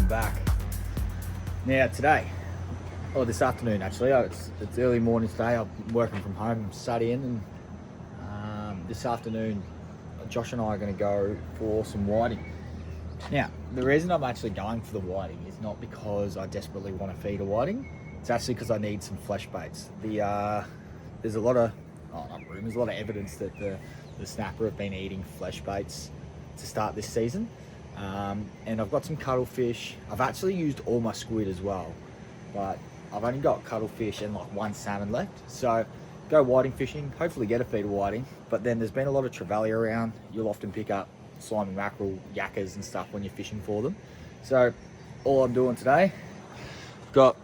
back. Now today, or this afternoon actually, it's early morning today. I'm working from home, I'm studying, and this afternoon Josh and I are going to go for some whiting. Now, the reason I'm actually going for the whiting is not because I desperately want to feed a whiting. It's actually because I need some flesh baits. There's a lot of, there's a lot of evidence that the snapper have been eating flesh baits to start this season. And I've got some cuttlefish. I've actually used all my squid as well, but I've only got cuttlefish and like one salmon left. So go whiting fishing, hopefully get a feed of whiting. But then there's been a lot of trevally around. You'll often pick up slimy mackerel, yakkers and stuff when you're fishing for them. So all I'm doing today, got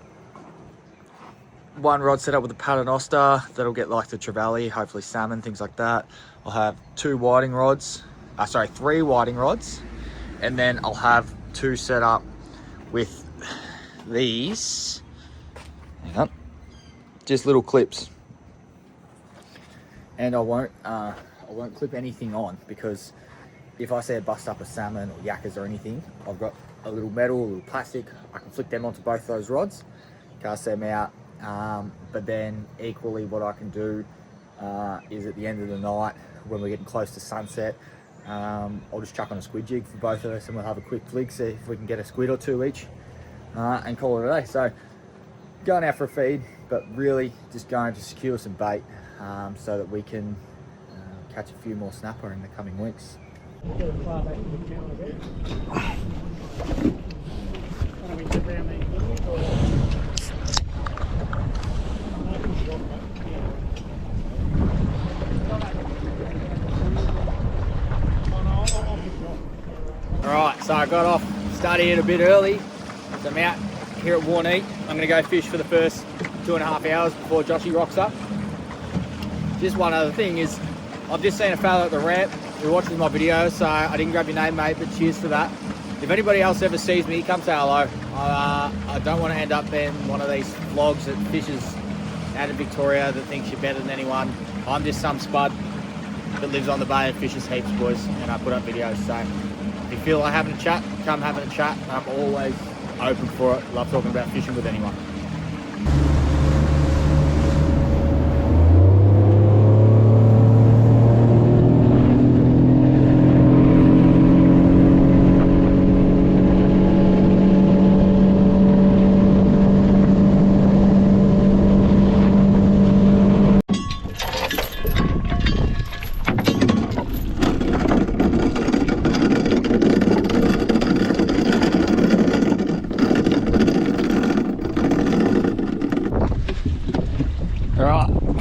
one rod set up with a paternoster that'll get like the trevally, hopefully salmon, things like that. I'll have three whiting rods, and then I'll have two set up with these, hang on, just little clips. And I won't clip anything on, because if I say bust up a salmon or yakkers or anything, I've got a little metal, a little plastic, I can flick them onto both those rods, cast them out. But then equally what I can do is at the end of the night, when we're getting close to sunset, I'll just chuck on a squid jig for both of us and we'll have a quick flick, see if we can get a squid or two each, and call it a day. So going out for a feed, but really just going to secure some bait so that we can catch a few more snapper in the coming weeks. Alright, so I got off studying a bit early, so I'm out here at Warrugul. I'm going to go fish for the first 2.5 hours before Joshy rocks up. Just one other thing is, I've just seen a fella at the ramp who watches my videos, so I didn't grab your name, mate, but cheers for that. If anybody else ever sees me, come say hello. I don't want to end up being one of these vlogs that fishes out of Victoria that thinks you're better than anyone. I'm just some spud that lives on the bay and fishes heaps, boys, and I put up videos. So if you feel like having a chat, come having a chat. I'm always open for it. Love talking about fishing with anyone.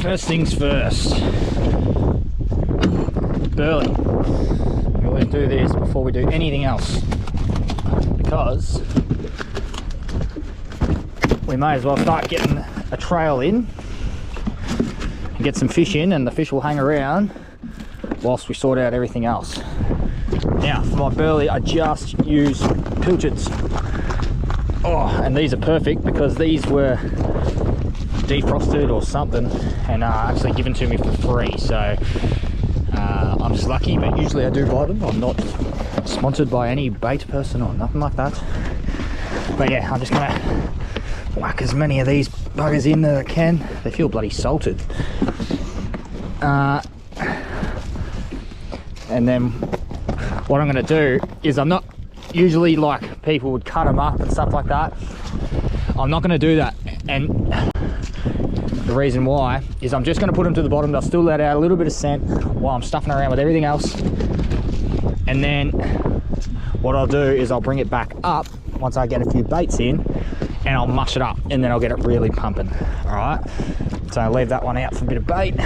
First things first, burley. We're going to do this before we do anything else, because we may as well start getting a trail in and get some fish in, and the fish will hang around whilst we sort out everything else. Now for my burley, I just use pilchards. Oh, and these are perfect because these were defrosted or something and actually given to me for free, so I'm just lucky, but usually I do buy them. I'm not sponsored by any bait person or nothing like that, but yeah, I'm just gonna whack as many of these buggers in that I can. They feel bloody salted, and then what I'm gonna do is, I'm not usually like people would cut them up and stuff like that. I'm not gonna do that, and the reason why is I'm just going to put them to the bottom. They'll still let out a little bit of scent while I'm stuffing around with everything else. And then what I'll do is I'll bring it back up once I get a few baits in, and I'll mush it up, and then I'll get it really pumping. All right. So I'll leave that one out for a bit of bait.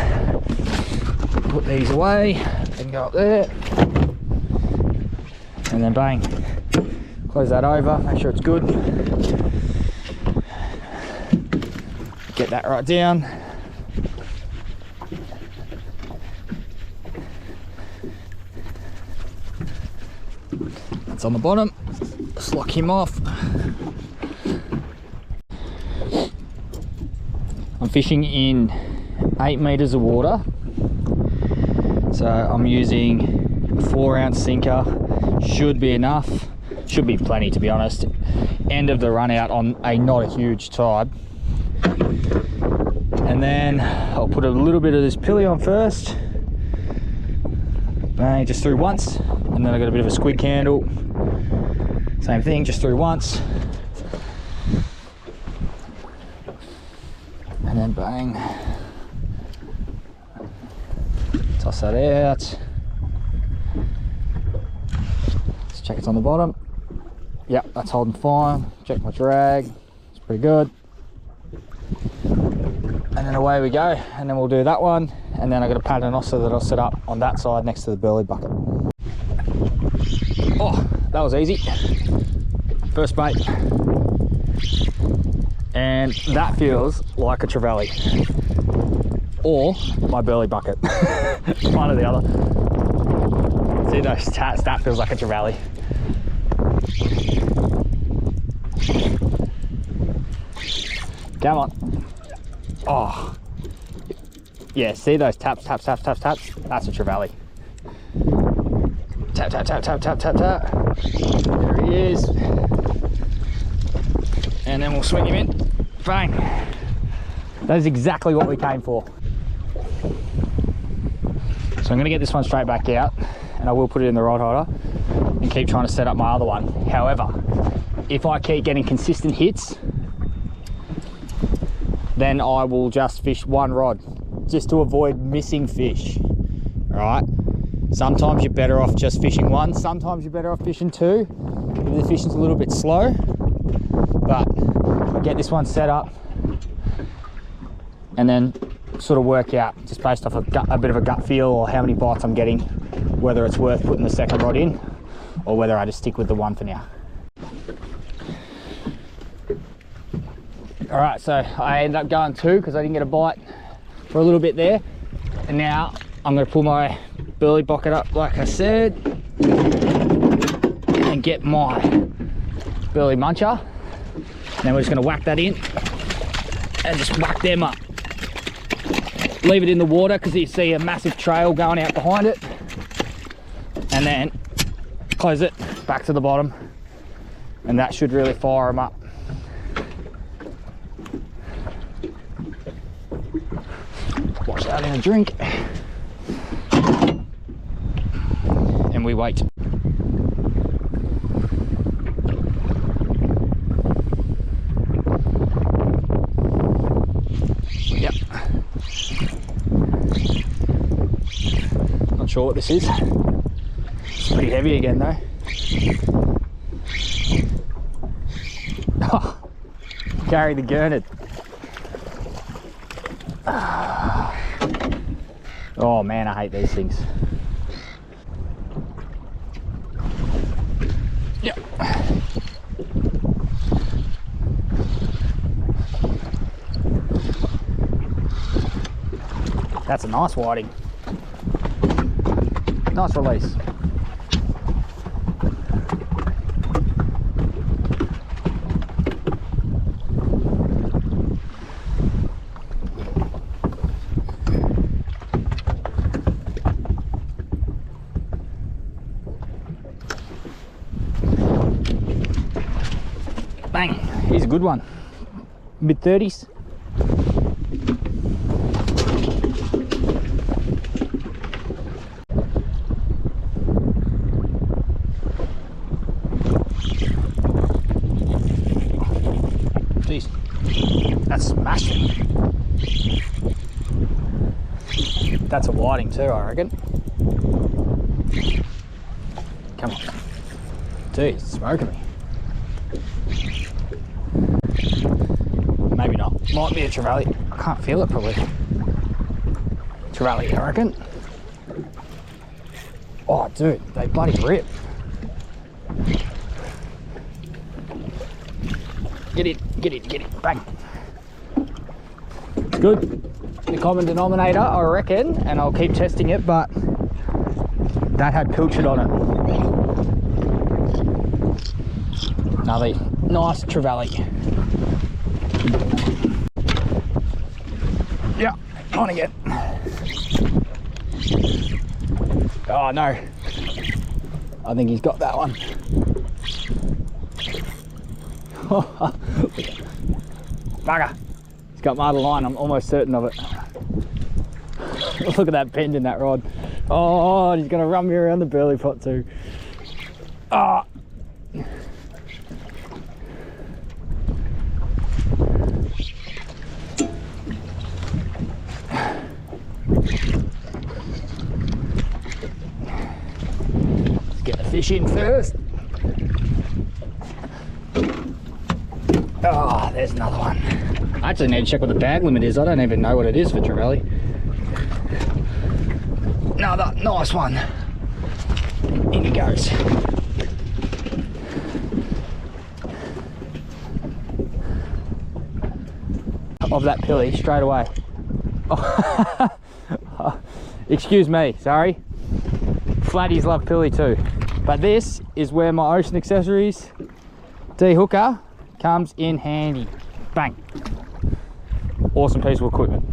Put these away. They can go up there. And then bang. Close that over. Make sure it's good. Get that right down. That's on the bottom. Just lock him off. I'm fishing in 8 meters of water. So I'm using a 4-ounce sinker. Should be enough. should be plenty, to be honest. End of the run out on a not a huge tide. And then I'll put a little bit of this pilly on first. Bang, just through once. And then I got a bit of a squid candle. Same thing, just through once. And then bang. Toss that out. Let's check it's on the bottom. Yep, that's holding fine. Check my drag. It's pretty good. And then away we go. And then we'll do that one. And then I've got a paternoster that I'll set up on that side next to the burley bucket. Oh, that was easy. First bait. And that feels like a trevally. Or my burley bucket. One or the other. See those tats? That feels like a trevally. Come on. Oh. Yeah, see those taps, taps, taps, taps, taps? That's a trevally. Tap, tap, tap, tap, tap, tap, tap. There he is. And then we'll swing him in. Bang. That is exactly what we came for. So I'm gonna get this one straight back out, and I will put it in the rod holder and keep trying to set up my other one. However, if I keep getting consistent hits, then I will just fish one rod, just to avoid missing fish. All right. Sometimes you're better off just fishing one. Sometimes you're better off fishing two if the fishing's a little bit slow. But I'll get this one set up and then sort of work out, just based off a bit of a gut feel, or how many bites I'm getting, whether it's worth putting the second rod in or whether I just stick with the one for now. All right, so I ended up going two because I didn't get a bite for a little bit there. And now I'm going to pull my burley bucket up like I said and get my burley muncher. And then we're just going to whack that in and just whack them up. Leave it in the water because you see a massive trail going out behind it. And then close it back to the bottom. And that should really fire them up. Wash that in a drink. And we wait. Yep. Not sure what this is. It's pretty heavy again though. Oh, carry the gurnard. Oh man, I hate these things. Yep. That's a nice whiting. Nice release. Bang, here's a good one. Mid-30s. Jeez, that's smashing. That's a whiting too, I reckon. Come on. Dude, it's smoking me. Maybe not. Might be a trevally. I can't feel it probably. Trevally, I reckon. Oh, dude, they bloody rip. Get it, get it, get it. Bang. It's good. The common denominator, I reckon, and I'll keep testing it, but that had pilchard on it. Another nice trevally. Yeah, on again. Oh no, I think he's got that one. Bugger. He's got my line, I'm almost certain of it. Look at that bend in that rod. Oh, he's going to run me around the burley pot too. Ah. Let's get the fish in first. Oh, there's another one. I actually need to check what the bag limit is. I don't even know what it is for Trevally. Another nice one. In he goes. Of that pilly straight away. Oh. Excuse me, sorry. Flatties love pilly too. But this is where my ocean accessories de-hooker comes in handy. Bang. Awesome piece of equipment.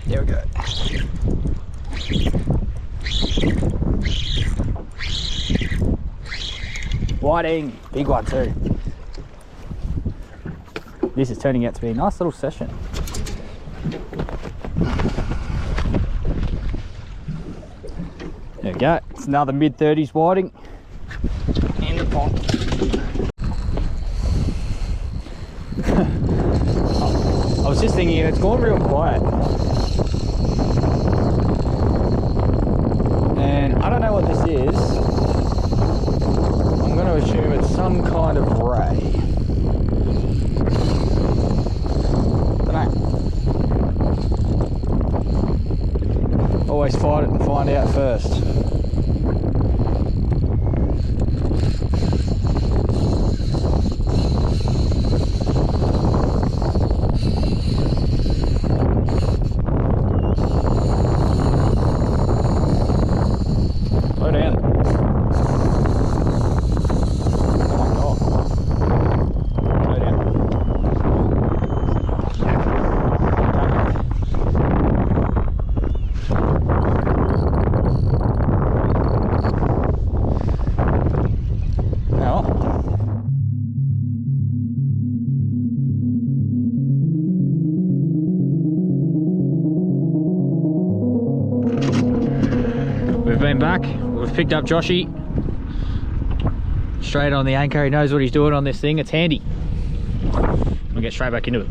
There we go. Whiting, big one too. This is turning out to be a nice little session. There we go. It's another mid-30s whiting in the pot. I was just thinking, it's gone real quiet. And I don't know what this is. I'm going to assume it's some kind of ray. Always find out first. Slow down. Oh my God. Slow down. Back, we've picked up Joshy straight on the anchor. He knows what he's doing on this thing. It's handy. We'll get straight back into it.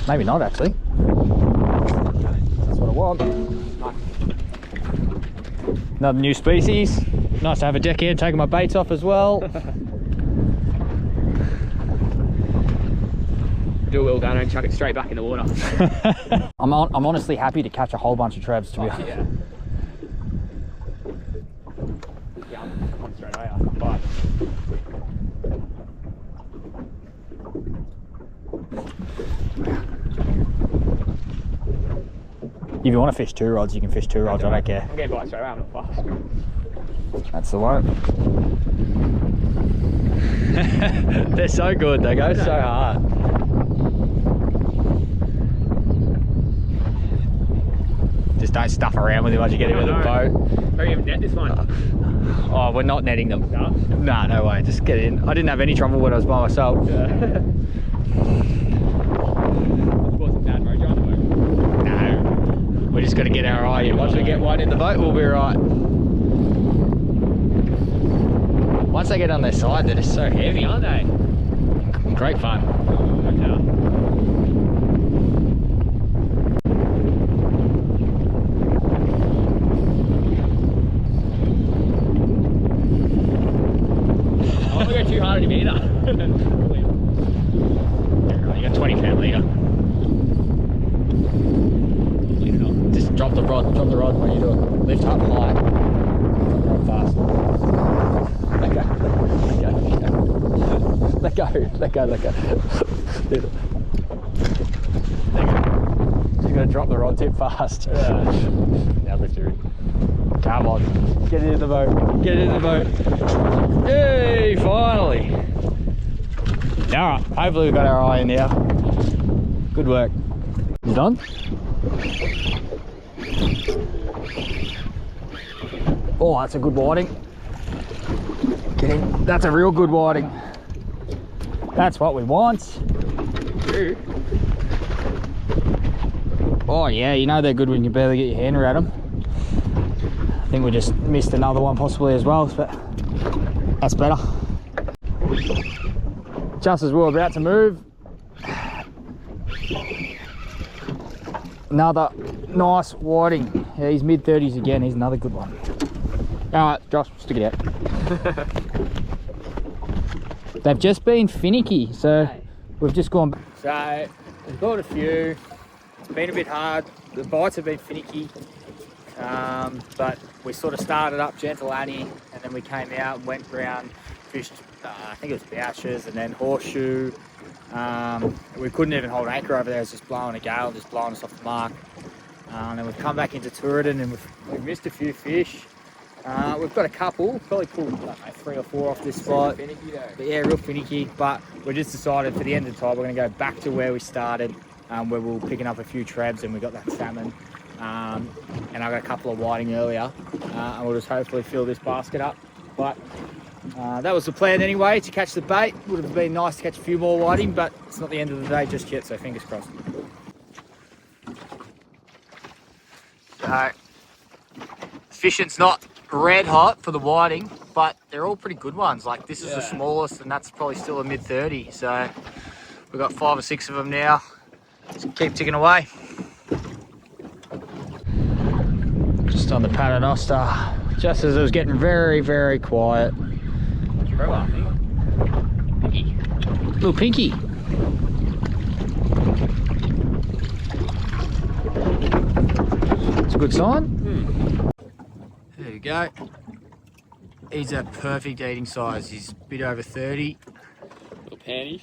Maybe not actually. That's what I want. Another new species. Nice to have a deckhand taking my baits off as well. Do a wheel down and chuck it straight back in the water. I'm honestly happy to catch a whole bunch of Trevs, to be honest. Yeah. I'm straight away. I'm fine. If you want to fish 2 rods, you can fish 2 rods. I don't care. I'm getting bites straight away. I'm not fast. That's the one. They're so good. They go so hard. Just don't stuff around with them once you get into the boat. Maybe even net this one. Oh, we're not netting them. No? Nah, no way. Just get in. I didn't have any trouble when I was by myself. Yeah. No. We just got to get our eye in. Once we get one in the boat, we'll be right. Once they get on their side, they're just so heavy, aren't they? Great fun. I won't go too hard on him either. You got 20 pound leader. Just drop the rod when you do it. Lift up high. Drop the rod fast. Let go. Let go. Let go. Let go. There you go. Just gotta drop the rod tip fast. Now lift her in. Come on. Get it in the boat. Get it in the boat. Yay! Finally. Alright, hopefully we've got our eye in now. Good work. You done? Oh, that's a good whiting. That's a real good whiting. That's what we want. Oh yeah, you know they're good when you barely get your hand around them. I think we just missed another one possibly as well, but that's better. Just as we're about to move, another nice whiting. Yeah, he's mid-30s again. He's another good one. All right, Josh, stick it out. They've just been finicky, so we've just gone. So we've got a few. It's been a bit hard. The bites have been finicky, but we sort of started up Gentle Annie, and then we came out and went round, fished. I think it was Bouchers and then Horseshoe. We couldn't even hold anchor over there. It was just blowing a gale, just blowing us off the mark. And then we've come back into Tooradin and we've missed a few fish. We've got a couple, probably pulled, I don't know, 3 or 4 off this spot. Finicky though. But yeah, real finicky. But we just decided for the end of the tide, we're going to go back to where we started, where we were picking up a few trebs and we got that salmon. And I got a couple of whiting earlier, and we'll just hopefully fill this basket up. But that was the plan anyway, to catch the bait. Would have been nice to catch a few more whiting, but it's not the end of the day just yet, so fingers crossed. Fishing's not red hot for the whiting, but they're all pretty good ones. Like this is the smallest, and that's probably still a mid-30. So we've got 5 or 6 of them now. Just keep ticking away. Just on the Paternoster, just as it was getting very, very quiet. Trevor, I think. Pinky. Little pinky. It's a good sign. There you go. He's a perfect eating size. He's a bit over 30. Little panty.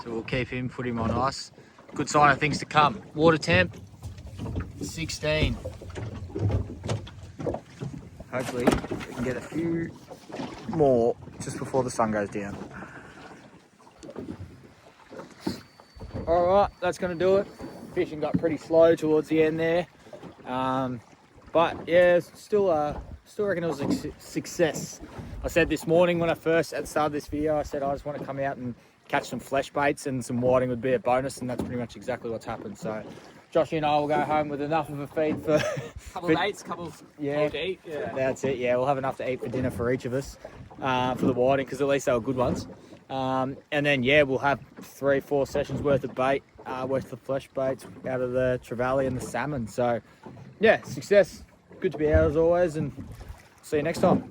So we'll keep him, put him on ice. Good sign of things to come. Water temp, 16. Hopefully we can get a few more just before the sun goes down. All right, that's gonna do it. Fishing got pretty slow towards the end there. But yeah, still reckon it was a success. I said this morning when I first started this video, I said I just want to come out and catch some flesh baits, and some whiting would be a bonus, and that's pretty much exactly what's happened. So Joshy and I will go home with enough of a feed for Couple of dates, couple to eat. Yeah. That's it. Yeah, we'll have enough to eat for dinner for each of us, for the whiting, because at least they were good ones. And then yeah, we'll have 3-4 sessions worth of bait, worth of flesh baits out of the Trevally and the salmon. So yeah, success. Good to be out as always, and see you next time.